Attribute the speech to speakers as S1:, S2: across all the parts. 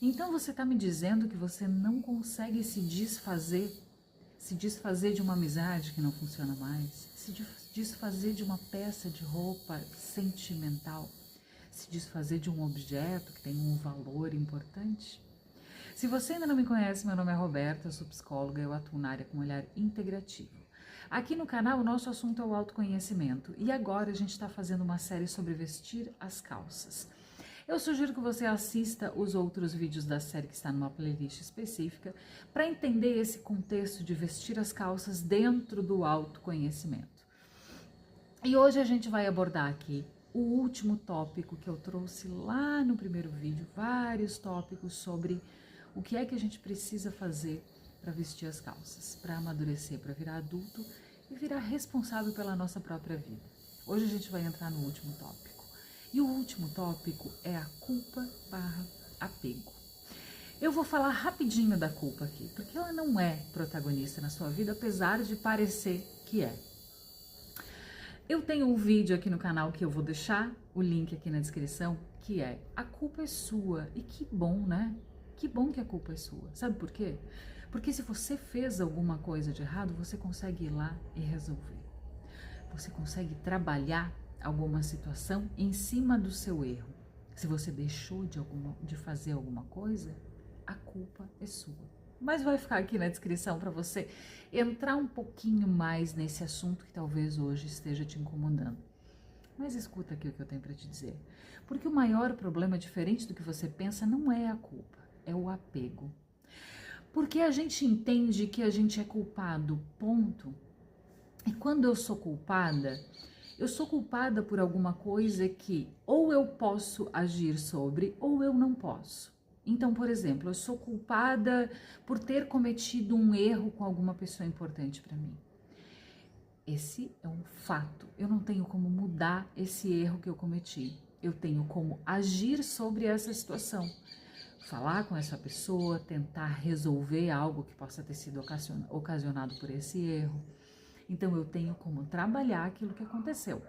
S1: Então você está me dizendo que você não consegue se desfazer de uma amizade que não funciona mais, se desfazer de uma peça de roupa sentimental, se desfazer de um objeto que tem um valor importante? Se você ainda não me conhece, meu nome é Roberta, eu sou psicóloga, eu atuo na área com olhar integrativo. Aqui no canal o nosso assunto é o autoconhecimento e agora a gente está fazendo uma série sobre vestir as calças. Eu sugiro que você assista os outros vídeos da série que está numa playlist específica para entender esse contexto de vestir as calças dentro do autoconhecimento. E hoje a gente vai abordar aqui o último tópico que eu trouxe lá no primeiro vídeo, vários tópicos sobre o que é que a gente precisa fazer para vestir as calças, para amadurecer, para virar adulto e virar responsável pela nossa própria vida. Hoje a gente vai entrar no último tópico. E o último tópico é a culpa/apego. Eu vou falar rapidinho da culpa aqui, porque ela não é protagonista na sua vida, apesar de parecer que é. Eu tenho um vídeo aqui no canal que eu vou deixar o link aqui na descrição, que é A Culpa é Sua. E que bom, né? Que bom que a culpa é sua. Sabe por quê? Porque se você fez alguma coisa de errado, você consegue ir lá e resolver. Você consegue trabalhar alguma situação em cima do seu erro. Se você deixou de fazer alguma coisa, a culpa é sua. Mas vai ficar aqui na descrição para você entrar um pouquinho mais nesse assunto que talvez hoje esteja te incomodando. Mas escuta aqui o que eu tenho para te dizer. Porque o maior problema, diferente do que você pensa, não é a culpa, é o apego. Porque a gente entende que a gente é culpado, ponto. E quando eu sou culpada por alguma coisa que ou eu posso agir sobre ou eu não posso. Então, por exemplo, eu sou culpada por ter cometido um erro com alguma pessoa importante para mim. Esse é um fato. Eu não tenho como mudar esse erro que eu cometi. Eu tenho como agir sobre essa situação. Falar com essa pessoa, tentar resolver algo que possa ter sido ocasionado por esse erro. Então eu tenho como trabalhar aquilo que aconteceu.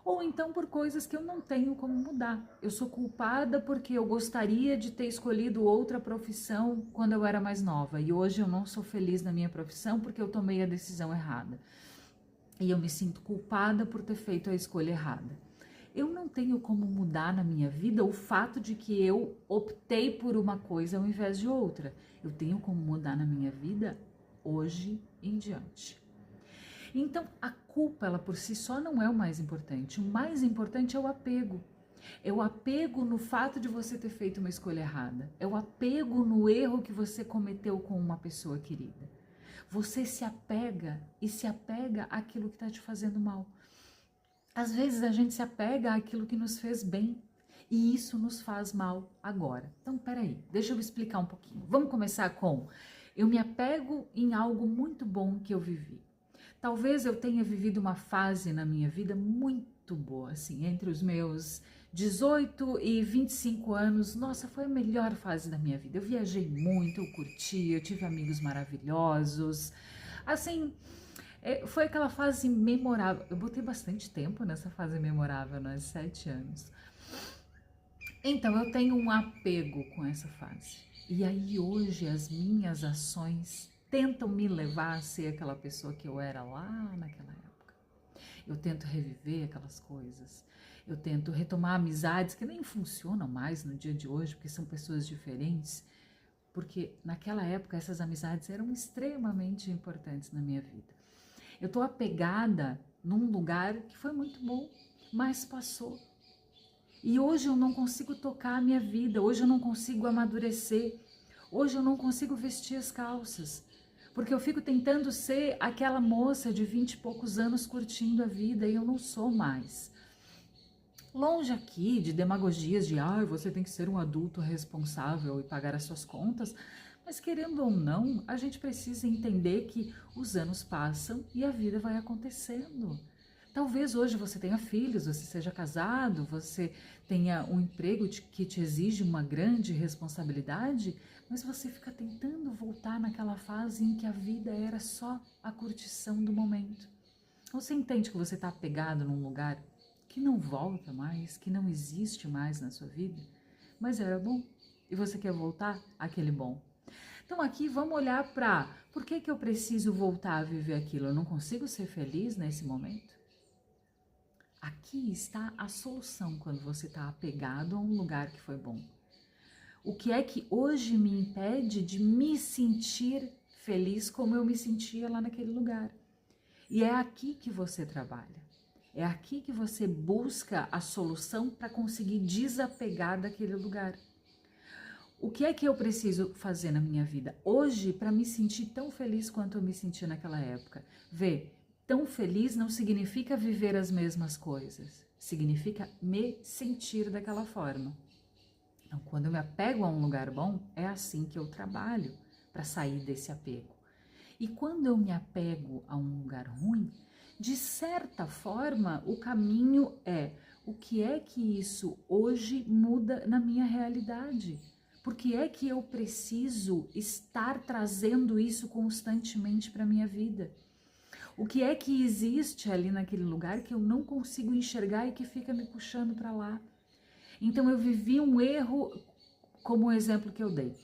S1: Ou então por coisas que eu não tenho como mudar. Eu sou culpada porque eu gostaria de ter escolhido outra profissão quando eu era mais nova. E hoje eu não sou feliz na minha profissão porque eu tomei a decisão errada. E eu me sinto culpada por ter feito a escolha errada. Eu não tenho como mudar na minha vida o fato de que eu optei por uma coisa ao invés de outra. Eu tenho como mudar na minha vida hoje em diante. Então, a culpa, ela por si só não é o mais importante. O mais importante é o apego. É o apego no fato de você ter feito uma escolha errada. É o apego no erro que você cometeu com uma pessoa querida. Você se apega e se apega àquilo que está te fazendo mal. Às vezes a gente se apega àquilo que nos fez bem e isso nos faz mal agora. Então, peraí, deixa eu explicar um pouquinho. Vamos começar com: eu me apego em algo muito bom que eu vivi. Talvez eu tenha vivido uma fase na minha vida muito boa, assim, entre os meus 18 e 25 anos. Nossa, foi a melhor fase da minha vida. Eu viajei muito, eu curti, eu tive amigos maravilhosos. Assim, foi aquela fase memorável. Eu botei bastante tempo nessa fase memorável, né? 7 anos. Então, eu tenho um apego com essa fase. E aí, hoje, as minhas ações tentam me levar a ser aquela pessoa que eu era lá naquela época. Eu tento reviver aquelas coisas. Eu tento retomar amizades que nem funcionam mais no dia de hoje, porque são pessoas diferentes. Porque naquela época essas amizades eram extremamente importantes na minha vida. Eu estou apegada num lugar que foi muito bom, mas passou. E hoje eu não consigo tocar a minha vida, hoje eu não consigo amadurecer, hoje eu não consigo vestir as calças. Porque eu fico tentando ser aquela moça de 20 e poucos anos curtindo a vida e eu não sou mais. Longe aqui de demagogias de você tem que ser um adulto responsável e pagar as suas contas, mas querendo ou não, a gente precisa entender que os anos passam e a vida vai acontecendo. Talvez hoje você tenha filhos, você seja casado, você tenha um emprego que te exige uma grande responsabilidade, mas você fica tentando voltar naquela fase em que a vida era só a curtição do momento. Você entende que você está apegado num lugar que não volta mais, que não existe mais na sua vida, mas era bom. e você quer voltar àquele bom. Então aqui vamos olhar para por que eu preciso voltar a viver aquilo? Eu não consigo ser feliz nesse momento? Aqui está a solução quando você está apegado a um lugar que foi bom. O que é que hoje me impede de me sentir feliz como eu me sentia lá naquele lugar? E é aqui que você trabalha. É aqui que você busca a solução para conseguir desapegar daquele lugar. O que é que eu preciso fazer na minha vida hoje para me sentir tão feliz quanto eu me sentia naquela época? Vê, tão feliz não significa viver as mesmas coisas. Significa me sentir daquela forma. Então, quando eu me apego a um lugar bom, é assim que eu trabalho para sair desse apego. E quando eu me apego a um lugar ruim, de certa forma, o caminho é o que é que isso hoje muda na minha realidade? Por que é que eu preciso estar trazendo isso constantemente para a minha vida? O que é que existe ali naquele lugar que eu não consigo enxergar e que fica me puxando para lá? Então eu vivi um erro, como o exemplo que eu dei.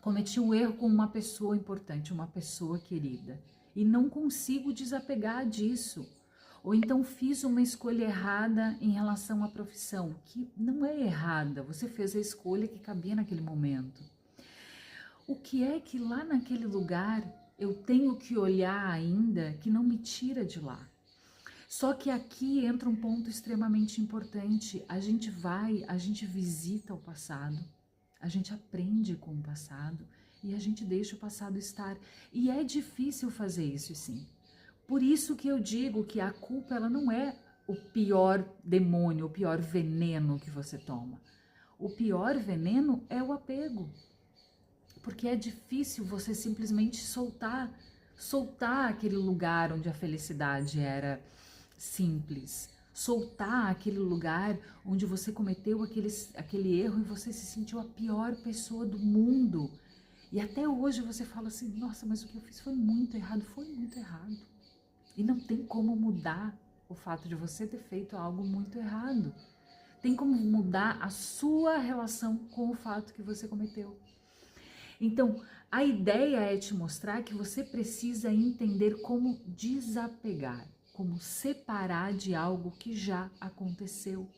S1: Cometi um erro com uma pessoa importante, uma pessoa querida, e não consigo desapegar disso. Ou então fiz uma escolha errada em relação à profissão, que não é errada, você fez a escolha que cabia naquele momento. O que é que lá naquele lugar eu tenho que olhar ainda que não me tira de lá? Só que aqui entra um ponto extremamente importante. A gente visita o passado, a gente aprende com o passado e a gente deixa o passado estar. E é difícil fazer isso, sim. Por isso que eu digo que a culpa ela não é o pior demônio, o pior veneno que você toma. O pior veneno é o apego. Porque é difícil você simplesmente soltar aquele lugar onde a felicidade era simples, soltar aquele lugar onde você cometeu aquele erro e você se sentiu a pior pessoa do mundo. E até hoje você fala assim, nossa, mas o que eu fiz foi muito errado. E não tem como mudar o fato de você ter feito algo muito errado. Tem como mudar a sua relação com o fato que você cometeu. Então, a ideia é te mostrar que você precisa entender como desapegar, como separar de algo que já aconteceu,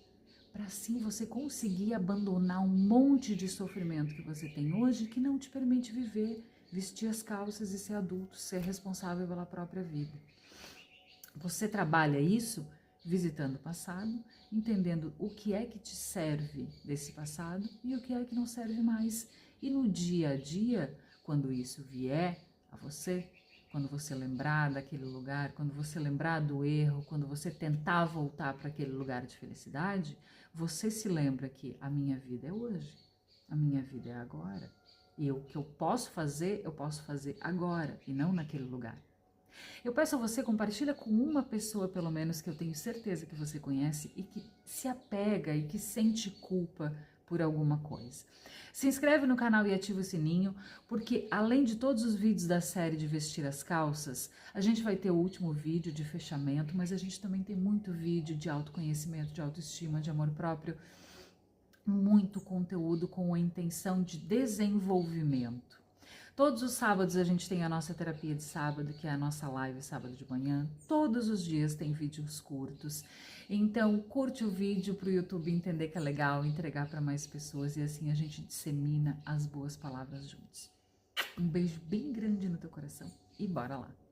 S1: para assim você conseguir abandonar um monte de sofrimento que você tem hoje que não te permite viver, vestir as calças e ser adulto, ser responsável pela própria vida. Você trabalha isso visitando o passado, entendendo o que é que te serve desse passado e o que é que não serve mais. E no dia a dia, quando isso vier a você, quando você lembrar daquele lugar, quando você lembrar do erro, quando você tentar voltar para aquele lugar de felicidade, você se lembra que a minha vida é hoje, a minha vida é agora. E o que eu posso fazer agora e não naquele lugar. Eu peço a você, compartilha com uma pessoa pelo menos que eu tenho certeza que você conhece e que se apega e que sente culpa por alguma coisa. Se inscreve no canal e ativa o sininho, porque além de todos os vídeos da série de vestir as calças, a gente vai ter o último vídeo de fechamento, mas a gente também tem muito vídeo de autoconhecimento, de autoestima, de amor próprio, muito conteúdo com a intenção de desenvolvimento. Todos os sábados a gente tem a nossa terapia de sábado, que é a nossa live sábado de manhã. Todos os dias tem vídeos curtos. Então, curte o vídeo para o YouTube entender que é legal, entregar para mais pessoas e assim a gente dissemina as boas palavras juntos. Um beijo bem grande no teu coração e bora lá!